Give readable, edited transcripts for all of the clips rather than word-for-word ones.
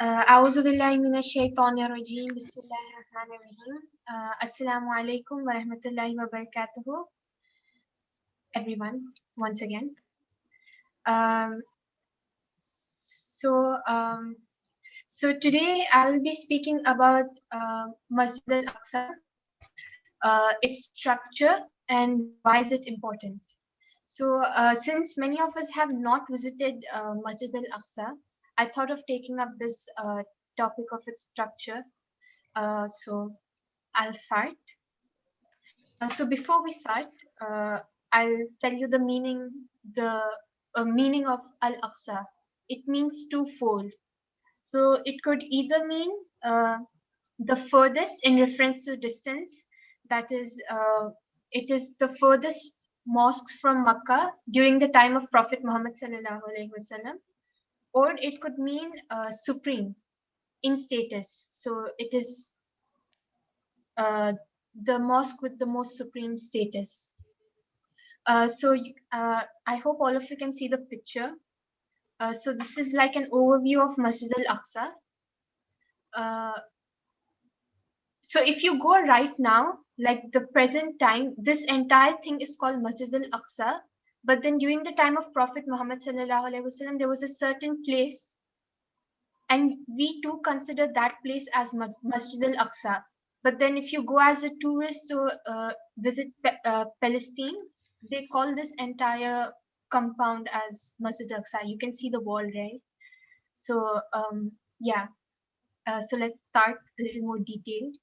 أعوذ بالله من الشيطان الرجيم بسم الله الرحمن الرحيم Assalamu alaikum wa rahmatullahi wa barakatuhu everyone once again. Um, so um, so today I will be speaking about Masjid al-Aqsa, its structure and why is it important. So since many of us have not visited Masjid al-Aqsa, I thought of taking up this topic of its structure. So I'll start. So before we start, I'll tell you the meaning of Al-Aqsa. It means twofold. So it could either mean the furthest in reference to distance, that is, it is the furthest mosque from Makkah during the time of Prophet Muhammad sallallahu alaihi wasallam, or it could mean supreme in status. So it is the mosque with the most supreme status. I hope all of you can see the picture. So this is like an overview of Masjid al-Aqsa. So if you go right now, like the present time, this entire thing is called Masjid al-Aqsa. But then during the time of Prophet Muhammad sallallahu alaihi wasallam, there was a certain place, and we too consider that place as Masjid al-Aqsa. But then if you go as a tourist to visit Palestine, they call this entire compound as Masjid al-Aqsa. You can see the wall, right? So yeah, so let's start a little more detailed.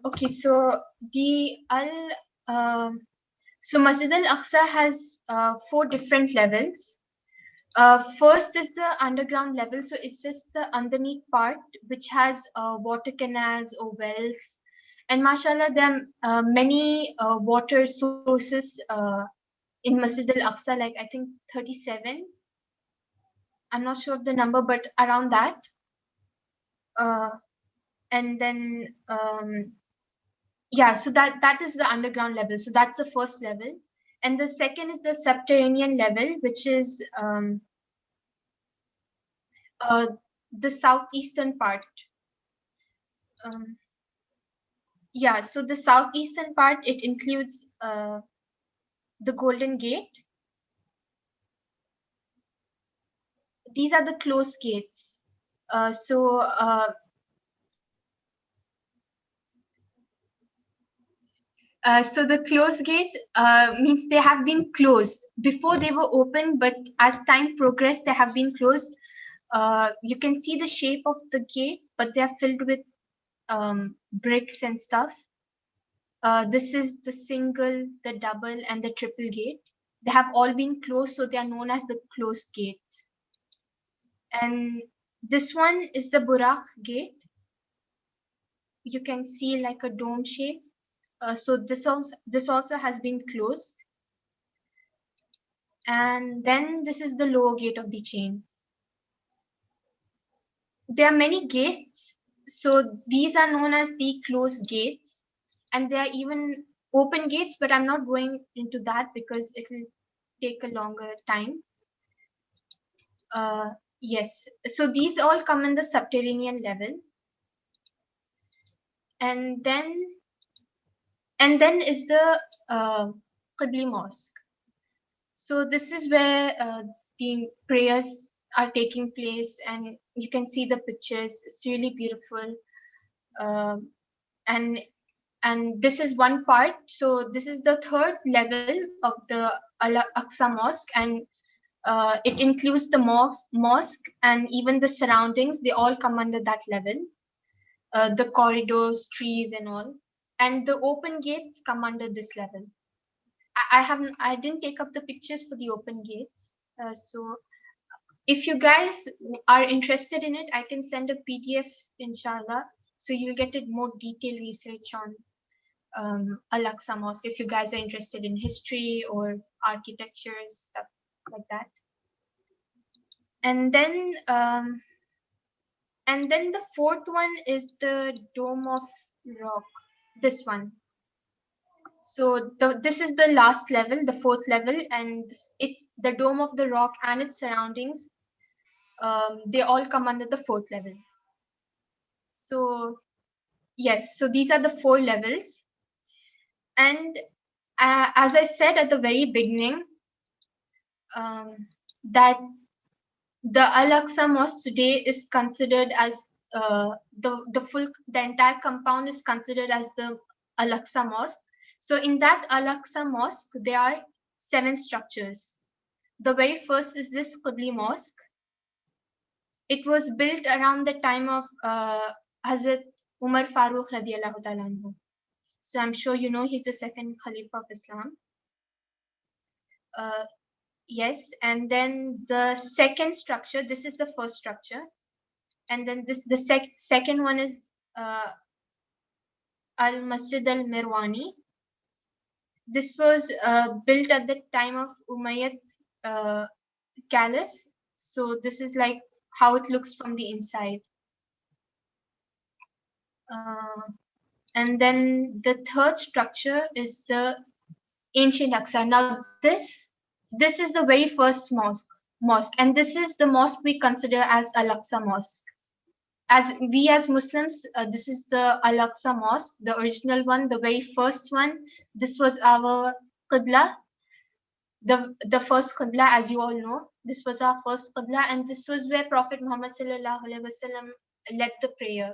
Okay, so Masjid al-Aqsa has 4 different levels. First is the underground level, so it's just the underneath part which has water canals or wells, and mashallah there are many water sources in Masjid al-Aqsa, like I think 37. I'm not sure of the number, but around that. And then yeah, so that is the underground level. So that's the first level, and the second is the subterranean level, which is the southeastern part. Yeah, so the southeastern part, it includes the Golden Gate. These are the closed gates. So the closed gates means they have been closed. Before they were open, but as time progressed, they have been closed. You can see the shape of the gate, but they are filled with bricks and stuff. This is the single, the double, and the triple gate. They have all been closed, so they are known as the closed gates. And this one is the BURAQ gate. You can see like a dome shape. So this also has been closed. And then this is the lower gate of the chain. There are many gates, so these are known as the closed gates, and there are even open gates, but I'm not going into that because it will take a longer time. Yes, so these all come in the subterranean level, and then is the Qibli Mosque. So this is where the prayers are taking place, and you can see the pictures. It's really beautiful, and this is one part. So this is the third level of the Al-Aqsa Mosque, and it includes the mosque and even the surroundings. They all come under that level. The corridors, trees, and all, and the open gates come under this level. I didn't take up the pictures for the open gates. So if you guys are interested in it, I can send a PDF, inshallah. So you'll get a more detailed research on Al-Aqsa Mosque if you guys are interested in history or architecture, stuff like that. And then the fourth one is the Dome of Rock. This one. So this is the last level, the fourth level, and it's the Dome of the Rock and its surroundings they all come under the fourth level. So yes, so these are the 4 levels. And as I said at the very beginning, that the Al-Aqsa Mosque today is considered as the entire compound is considered as the Al-Aqsa Mosque. So in that Al-Aqsa Mosque, there are 7 structures. The very first is this Qibli Mosque. It was built around the time of Hazrat Umar Farooq radiallahu ta'ala anhu. So I'm sure you know he's the second Khalifa of Islam. Yes, and then the second structure, this is the first structure. And then the second one is Al-Masjid al-Mirwani. This was built at the time of Umayyad Caliph. So this is like how it looks from the inside. And then the third structure is the ancient Aqsa. Now this is the very first mosque, and this is the mosque we consider as Al-Aqsa Mosque. As Muslims, this is the Al-Aqsa Mosque, the original one, the very first one. This was our Qibla, the first Qibla, as you all know. This was our first Qibla, and this was where Prophet Muhammad sallallahu alaihi wasallam led the prayer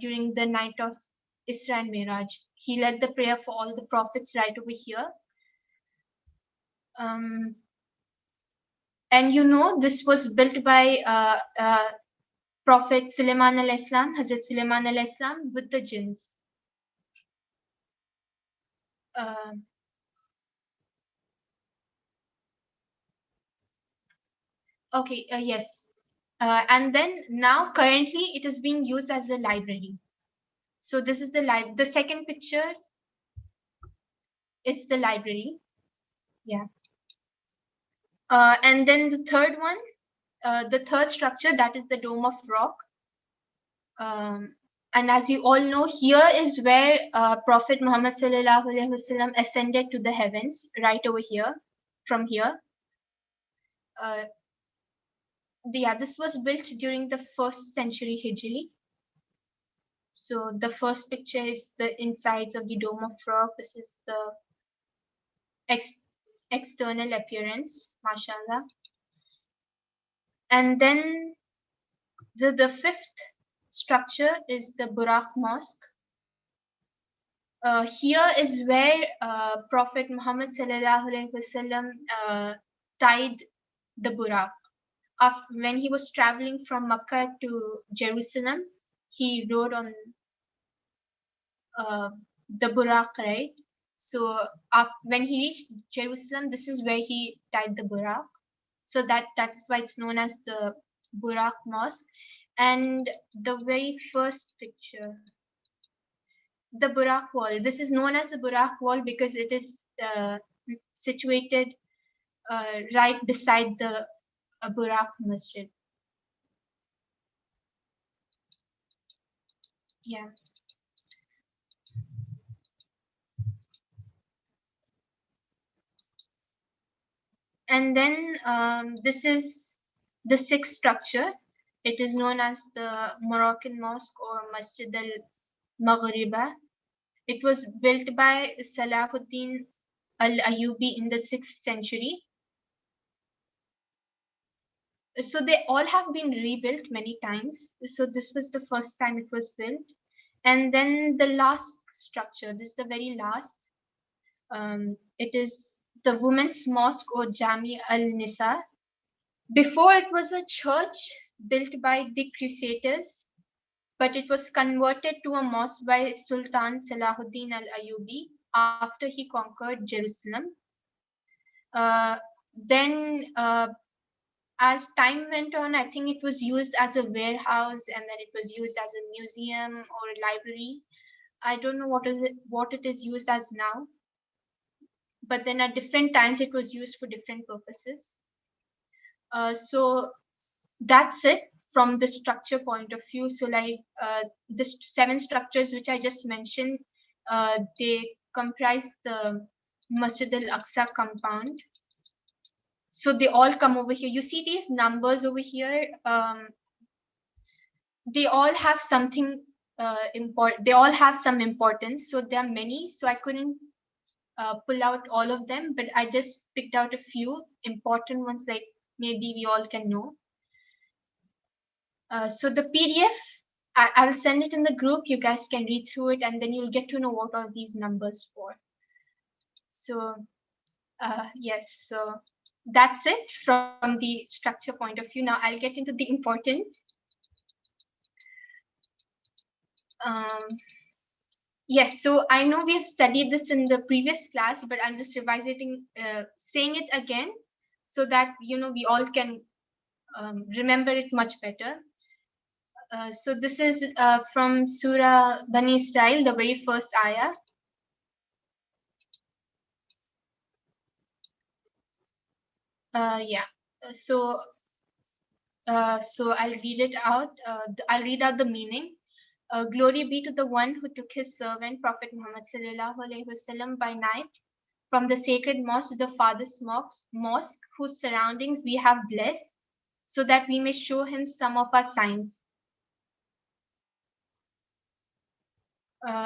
during the night of Isra and Miraj. He led the prayer for all the prophets right over here. And you know, this was built by Prophet Sulaiman al-Islam, Hazrat Sulaiman al-Islam, with the jinns. Okay, yes. And then now currently it is being used as a library. So this is the second picture is the library. Yeah. And then the third one, the third structure, that is the Dome of Rock. And as you all know, here is where Prophet Muhammad sallallahu alaihi wasallam ascended to the heavens, right over here, from here. Yeah, this was built during the 1st century Hijri. So the first picture is the insides of the Dome of Rock. This is the external appearance, mashallah. And then the fifth structure is the BURAQ Mosque. Here is where Prophet Muhammad sallallahu alaihi wasallam tied the BURAQ. When he was traveling from Makkah to Jerusalem, he rode on the BURAQ, right? So when he reached Jerusalem, this is where he tied the BURAQ. So that is why it's known as the BURAQ Mosque. And the very first picture, the BURAQ Wall. This is known as the BURAQ Wall because it is situated right beside the BURAQ Masjid. Yeah. And then this is the sixth structure. It is known as the Moroccan Mosque or Masjid al-Maghriba. It was built by Salahuddin al-Ayyubi in the 6th century. So they all have been rebuilt many times. So this was the first time it was built. And then the last structure, this is the very last. It is the Women's Mosque or JAMI al-NISA. Before it was a church built by the Crusaders, but it was converted to a mosque by Sultan Salahuddin al-Ayyubi after he conquered Jerusalem. Then as time went on, I think it was used as a warehouse, and then it was used as a museum or a library. I don't know what it is used as now, but then at different times it was used for different purposes. So that's it from the structure point of view. So like the 7 structures which I just mentioned, they comprise the Masjid al-Aqsa compound. So they all come over here. You see these numbers over here. They all have something important. They all have some importance. So there are many. So I couldn't pull out all of them, but I just picked out a few important ones, like maybe we all can know. So the PDF, I'll send it in the group. You guys can read through it, and then you'll get to know what all these numbers for. So yes, so that's it from the structure point of view. Now I'll get into the importance. Yes, so I know we have studied this in the previous class, but I'm just revising, saying it again, so that we all can remember it much better. So this is from Surah Bani Israel, the very first ayah. Yeah. So I'll read it out. I'll read out the meaning. Glory be to the one who took his servant Prophet Muhammad sallallahu alaihi wasallam by night from the sacred mosque to the farthest mosque, whose surroundings we have blessed, so that we may show him some of our signs.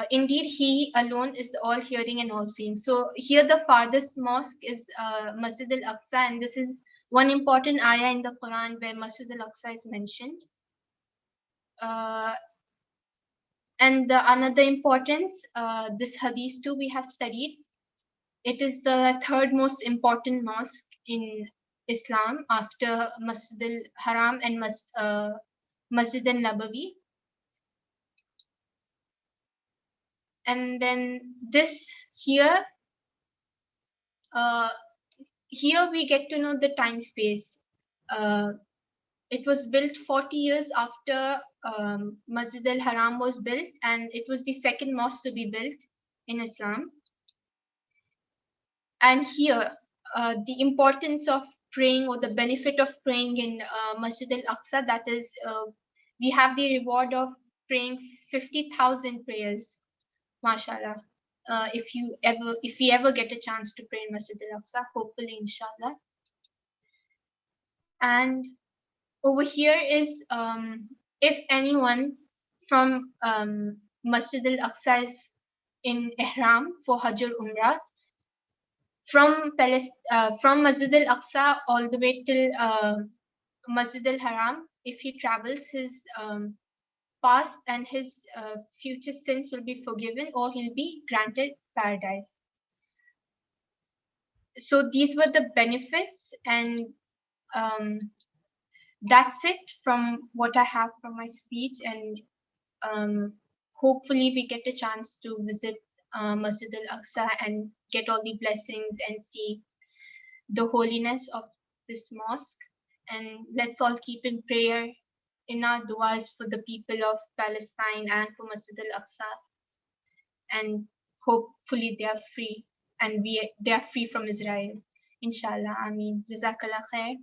Indeed, he alone is the all-hearing and all-seeing. So here the farthest mosque is Masjid al-Aqsa, and this is one important ayah in the Quran where Masjid al-Aqsa is mentioned. And the another importance, this hadith too we have studied. It is the third most important mosque in Islam after Masjid al-Haram and Masjid al-Nabawi. And then this here, here we get to know the time space. It was built 40 years after Masjid al-Haram was built, and it was the second mosque to be built in Islam. And here, the importance of praying, or the benefit of praying in Masjid al-Aqsa, that is, we have the reward of praying 50,000 prayers, mashallah. If we ever get a chance to pray in Masjid al-Aqsa, hopefully, inshallah. And over here is if anyone from Masjid al-Aqsa is in Ihram for Hajj or Umrah, from Masjid al-Aqsa all the way till Masjid al-Haram, if he travels, his past and his future sins will be forgiven, or he'll be granted paradise. So these were the benefits, and that's it from what I have from my speech. And hopefully we get a chance to visit Masjid al-Aqsa and get all the blessings and see the holiness of this mosque. And let's all keep in prayer in our du'as for the people of Palestine and for Masjid al-Aqsa, and hopefully they are free, and they are free from Israel, inshallah. Ameen. Jazakallah khair.